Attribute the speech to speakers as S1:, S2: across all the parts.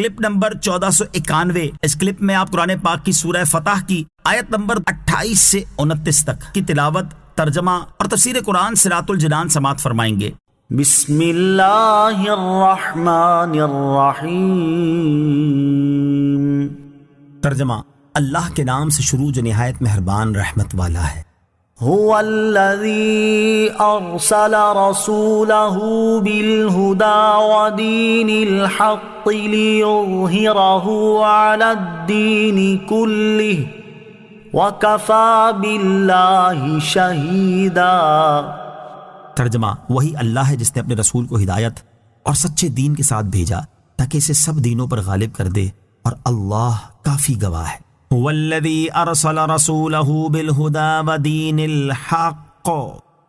S1: Clip number 1491۔ اس clip میں آپ قرآن پاک کی سورہ فتح کی آیت نمبر 28 سے 29 تک کی تلاوت، ترجمہ اور تفسیر قرآن صراط الجنان سماعت فرمائیں گے۔
S2: بسم اللہ الرحمن الرحیم۔
S1: ترجمہ، اللہ کے نام سے شروع جو نہایت مہربان رحمت والا ہے۔
S2: هو الذی ارسل رسولہ بالہدى ودین الحق لیظہرہ علی الدین کلہ وکفی باللہ شہیدا۔
S1: ترجمہ، وہی اللہ ہے جس نے اپنے رسول کو ہدایت اور سچے دین کے ساتھ بھیجا تاکہ اسے سب دینوں پر غالب کر دے، اور اللہ کافی گواہ ہے۔ وَالَّذِي أَرْسَلَ رَسُولَهُ بِالْهُدَى وَدِينِ الْحَقِّ،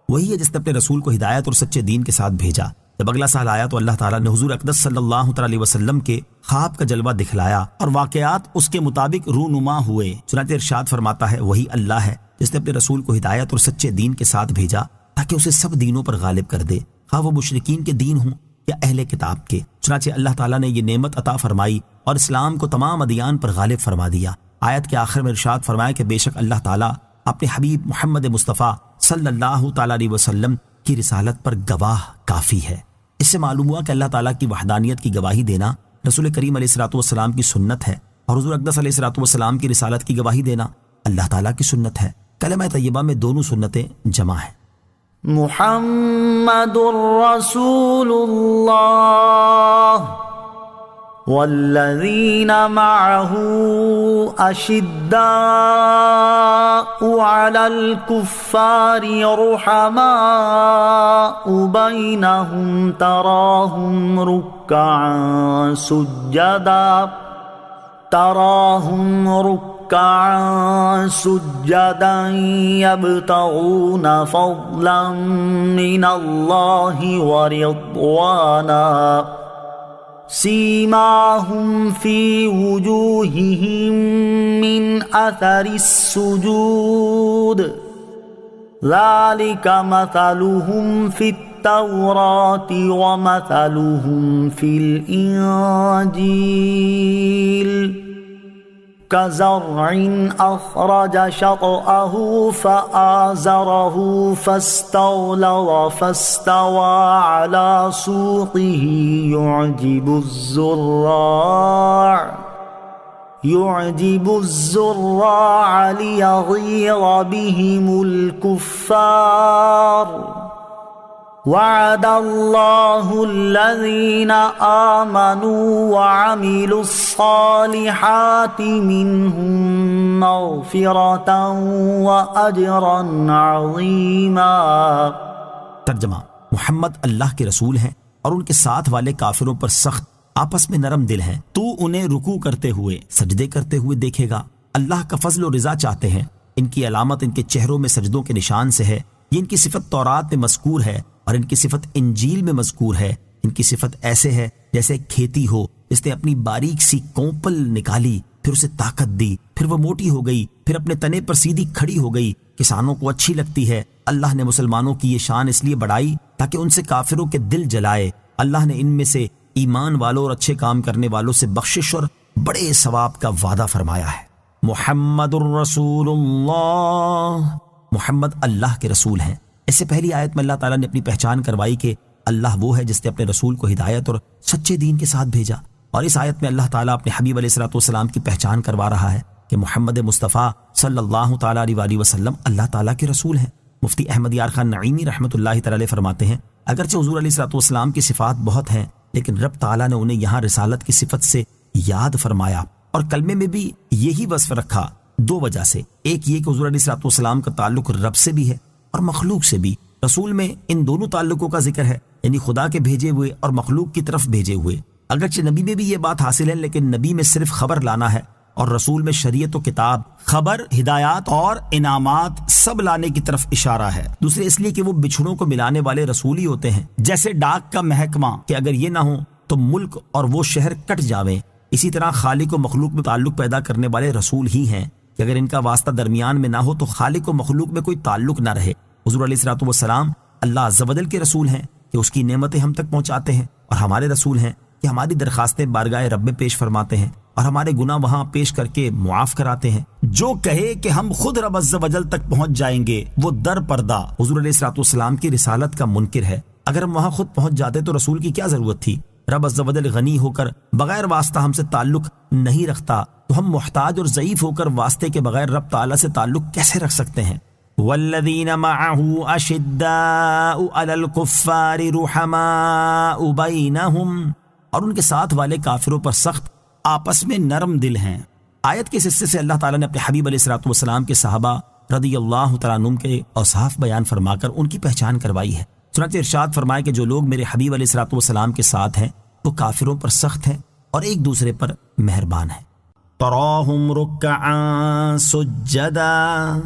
S1: وہی ہے جس نے اپنے رسول کو ہدایت اور سچے دین کے ساتھ بھیجا۔ جب اگلا سال آیا تو اللہ تعالیٰ نے حضور اقدس صلی اللہ علیہ وسلم کے خواب کا جلوہ دکھلایا اور واقعات اس کے مطابق رونما ہوئے۔ چنانچہ ارشاد فرماتا ہے، وہی اللہ ہے جس نے اپنے رسول کو ہدایت اور سچے دین کے ساتھ بھیجا تاکہ اسے سب دینوں پر غالب کر دے، خواہ وہ مشرکین کے دین ہوں یا اہل کتاب کے۔ چنانچہ اللہ تعالیٰ نے یہ نعمت عطا فرمائی اور اسلام کو تمام ادیان پر غالب فرما دیا۔ آیت کے آخر میں ارشاد فرمایا کہ بے شک اللہ تعالیٰ اپنے حبیب محمد مصطفیٰ صلی اللہ تعالیٰ علیہ وسلم کی رسالت پر گواہ کافی ہے۔ اس سے معلوم ہوا کہ اللہ تعالیٰ کی وحدانیت کی گواہی دینا رسول کریم علیہ الصلوۃ والسلام کی سنت ہے، اور حضور اقدس علیہ الصلوۃ والسلام کی رسالت کی گواہی دینا اللہ تعالیٰ کی سنت ہے۔ کلمہ طیبہ میں دونوں سنتیں جمع ہیں۔
S2: محمد رسول اللہ والذین معه اشداء علی الکفار رحماء بینہم تراہم رکعا سجدا یبتغون فضلا من اللہ ورضوانا سیماہم فی وجوہہم من اثر السجود ذالک مثلہم فی التوراۃ ومثلہم فی الانجیل كزرع أخرج شطأه فآزره فاستغلظ فاستوى على سوقه يعجب الزراع ليغيظ بهم الكفار وعد اللہ الذین آمنوا وعملوا الصالحات منہم مغفرۃ واجرا عظیما۔
S1: ترجمہ، محمد اللہ کے رسول ہیں اور ان کے ساتھ والے کافروں پر سخت، آپس میں نرم دل ہیں۔ تو انہیں رکوع کرتے ہوئے، سجدے کرتے ہوئے دیکھے گا۔ اللہ کا فضل و رضا چاہتے ہیں۔ ان کی علامت ان کے چہروں میں سجدوں کے نشان سے ہے۔ یہ ان کی صفت تورات میں مذکور ہے اور ان کی صفت انجیل میں مذکور ہے۔ ان کی صفت ایسے ہے جیسے کھیتی ہو، اس نے اپنی باریک سی کونپل نکالی، پھر اسے طاقت دی، پھر وہ موٹی ہو گئی، پھر اپنے تنے پر سیدھی کھڑی ہو گئی۔ کسانوں کو اچھی لگتی ہے۔ اللہ نے مسلمانوں کی یہ شان اس لیے بڑھائی تاکہ ان سے کافروں کے دل جلائے۔ اللہ نے ان میں سے ایمان والوں اور اچھے کام کرنے والوں سے بخشش اور بڑے ثواب کا وعدہ فرمایا ہے۔ محمد الرسول اللہ، محمد اللہ کے رسول ہیں۔ اس سے پہلی آیت میں اللہ تعالیٰ نے اپنی پہچان کروائی کہ اللہ وہ ہے جس نے اپنے رسول کو ہدایت اور سچے دین کے ساتھ بھیجا، اور اس آیت میں اللہ تعالیٰ اپنے حبیب علیہ الصلوۃ والسلام کی پہچان کروا رہا ہے کہ محمد مصطفیٰ صلی اللہ تعالیٰ علیہ وسلم اللہ تعالیٰ کے رسول ہیں۔ مفتی احمد یار خان نعیمی رحمۃ اللہ تعالیٰ فرماتے ہیں، اگرچہ حضور علیہ الصلوۃ والسلام کی صفات بہت ہیں، لیکن رب تعالیٰ نے انہیں یہاں رسالت کی صفت سے یاد فرمایا اور کلمے میں بھی یہی وصف رکھا، دو وجہ سے۔ ایک یہ کہ حضور علیہ الصلوۃ والسلام کا تعلق رب سے بھی ہے اور مخلوق سے بھی۔ رسول میں ان دونوں تعلقوں کا ذکر ہے، یعنی خدا کے بھیجے ہوئے اور مخلوق کی طرف بھیجے ہوئے۔ اگرچہ نبی میں بھی یہ بات حاصل ہے، لیکن نبی میں صرف خبر لانا ہے اور رسول میں شریعت و کتاب، خبر، ہدایات اور انعامات سب لانے کی طرف اشارہ ہے۔ دوسرے اس لیے کہ وہ بچھڑوں کو ملانے والے رسول ہی ہوتے ہیں، جیسے ڈاک کا محکمہ کہ اگر یہ نہ ہو تو ملک اور وہ شہر کٹ جاویں، اسی طرح خالق و مخلوق میں تعلق پیدا کرنے والے رسول ہی ہیں کہ اگر ان کا واسطہ درمیان میں نہ ہو تو خالق و مخلوق میں کوئی تعلق نہ رہے۔ حضور علیہ الصلوۃ والسلام اللہ عز و جل کے رسول ہیں کہ اس کی نعمتیں ہم تک پہنچاتے ہیں، اور ہمارے رسول ہیں کہ ہماری درخواستیں بارگاہ رب میں پیش فرماتے ہیں اور ہمارے گناہ وہاں پیش کر کے معاف کراتے ہیں۔ جو کہے کہ ہم خود رب عز و جل تک پہنچ جائیں گے وہ در پردہ حضور علیہ الصلوۃ والسلام کی رسالت کا منکر ہے۔ اگر ہم وہاں خود پہنچ جاتے تو رسول کی کیا ضرورت تھی؟ رب عز و جل غنی ہو کر بغیر واسطہ ہم سے تعلق نہیں رکھتا تو ہم محتاج اور ضعیف ہو کر واسطے کے بغیر رب تعالیٰ سے تعلق کیسے رکھ سکتے ہیں؟ والذین معه اشداء علی الکفار رحماء بینہم، اور ان کے ساتھ والے کافروں پر سخت آپس میں نرم دل ہیں۔ آیت کے اس حصے سے اللہ تعالیٰ نے اپنے حبیب علیہ الصلوۃ والسلام کے صحابہ رضی اللہ تعالیٰ عنہم کے اوصاف بیان فرما کر ان کی پہچان کروائی ہے۔ چنانچہ ارشاد فرمائے کہ جو لوگ میرے حبیب علیہ الصلوۃ والسلام کے ساتھ ہیں وہ کافروں پر سخت ہیں اور ایک دوسرے پر مہربان ہیں۔ تراہم رکعا سجدا،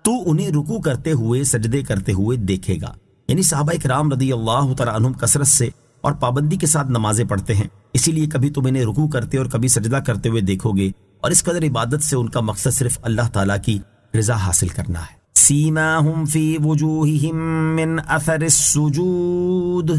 S1: تو انہیں رکوع کرتے ہوئے سجدے کرتے ہوئے دیکھے گا، یعنی صحابہ کرام رضی اللہ تعالیٰ عنہم کثرت سے اور پابندی کے ساتھ نمازیں پڑھتے ہیں، اسی لیے کبھی تم انہیں رکوع کرتے اور کبھی سجدہ کرتے ہوئے دیکھو گے، اور اس قدر عبادت سے ان کا مقصد صرف اللہ تعالیٰ کی رضا حاصل کرنا ہے۔ سیماہم فی وجوہہم من اثر السجود،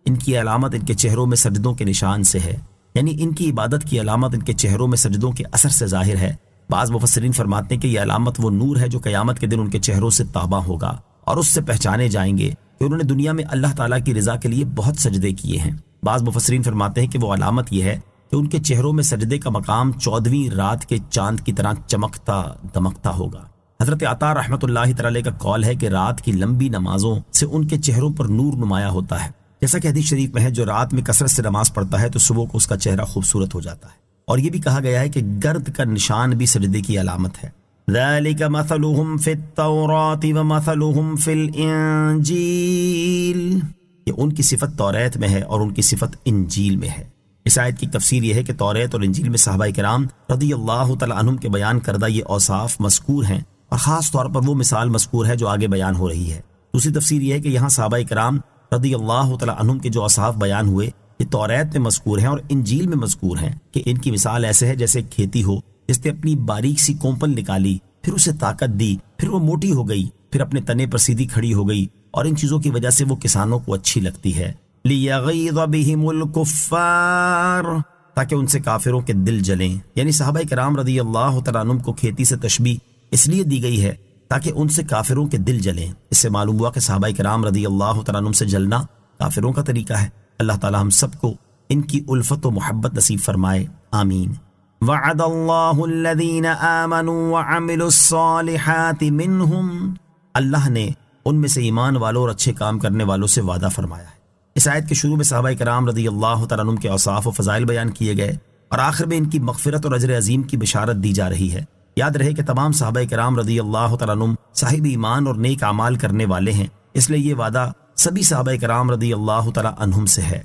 S1: ان کی علامت ان کے چہروں میں سجدوں کے نشان سے ہے، یعنی ان کی عبادت کی علامت ان کے چہروں میں سجدوں کے اثر سے ظاہر ہے۔ بعض مفسرین فرماتے ہیں کہ یہ علامت وہ نور ہے جو قیامت کے دن ان کے چہروں سے تابع ہوگا اور اس سے پہچانے جائیں گے کہ انہوں نے دنیا میں اللہ تعالیٰ کی رضا کے لیے بہت سجدے کیے ہیں۔ بعض مفسرین فرماتے ہیں کہ وہ علامت یہ ہے کہ ان کے چہروں میں سجدے کا مقام 14ویں رات کے چاند کی طرح چمکتا دمکتا ہوگا۔ حضرت عطا رحمۃ اللہ تعالی کا قول ہے کہ رات کی لمبی نمازوں سے ان کے چہروں پر نور نمایاں ہوتا ہے، جیسا کہ حدیث شریف میں ہے جو رات میں کثرت سے نماز پڑھتا ہے تو صبح کو اس کا چہرہ خوبصورت ہو جاتا ہے۔ اور یہ بھی کہا گیا ہے کہ گرد کا نشان بھی سجدے کی علامت ہے۔ ذالک مثلہم فی التوراۃ ومثلہم فی الانجیل، یہ ان کی صفت توریت میں ہے اور ان کی صفت انجیل میں ہے۔ اس آیت کی تفسیر یہ ہے کہ توریت اور انجیل میں صحابہ کرام رضی اللہ تعالی عنہم کے بیان کردہ یہ اوصاف مذکور ہیں، اور خاص طور پر وہ مثال مذکور ہے جو آگے بیان ہو رہی ہے۔ دوسری تفسیر یہ ہے کہ یہاں صحابہ کرام رضی اللہ تعالی عنہم کے جو اوصاف بیان ہوئے یہ توریت میں مذکور ہیں اور انجیل میں مذکور ہیں، کہ ان کی مثال ایسے ہے جیسے کھیتی ہو جس نے اپنی باریک سی کومپل نکالی، پھر اسے طاقت دی، پھر وہ موٹی ہو گئی، پھر اپنے تنے پر سیدھی کھڑی ہو گئی، اور ان چیزوں کی وجہ سے وہ کسانوں کو اچھی لگتی ہے۔ لِيَغِيظَ بِهِمُ الْكُفَّارَ، تاکہ ان سے کافروں کے دل جلیں، یعنی صحابہ کرام رضی اللہ تعالیٰ عنہم کو کھیتی سے تشبیہ اس لیے دی گئی ہے تاکہ ان سے کافروں کے دل جلیں۔ اس سے معلوم ہوا کہ صحابہ کرام رضی اللہ تعالیٰ عنہم سے جلنا کافروں کا طریقہ ہے۔ اللہ تعالیٰ ہم سب کو ان کی الفت و محبت نصیب فرمائے، آمین۔ وعد اللہ الذین آمنوا وعملوا الصالحات منہم، اللہ نے ان میں سے ایمان والوں اور اچھے کام کرنے والوں سے وعدہ فرمایا ہے۔ اس آیت کے شروع میں صحابہ کرام رضی اللہ تعالیٰ عنہم کے اوصاف و فضائل بیان کیے گئے، اور آخر میں ان کی مغفرت اور اجر عظیم کی بشارت دی جا رہی ہے۔ یاد رہے کہ تمام صحابہ کرام رضی اللہ تعالیٰ عنہم صاحب ایمان اور نیک اعمال کرنے والے ہیں، اس لیے یہ وعدہ سبھی صحابہ کرام رضی اللہ تعالیٰ عنہم سے ہے۔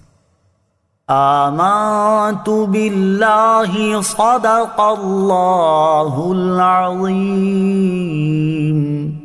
S2: آمنت باللہ صدق اللہ العظیم۔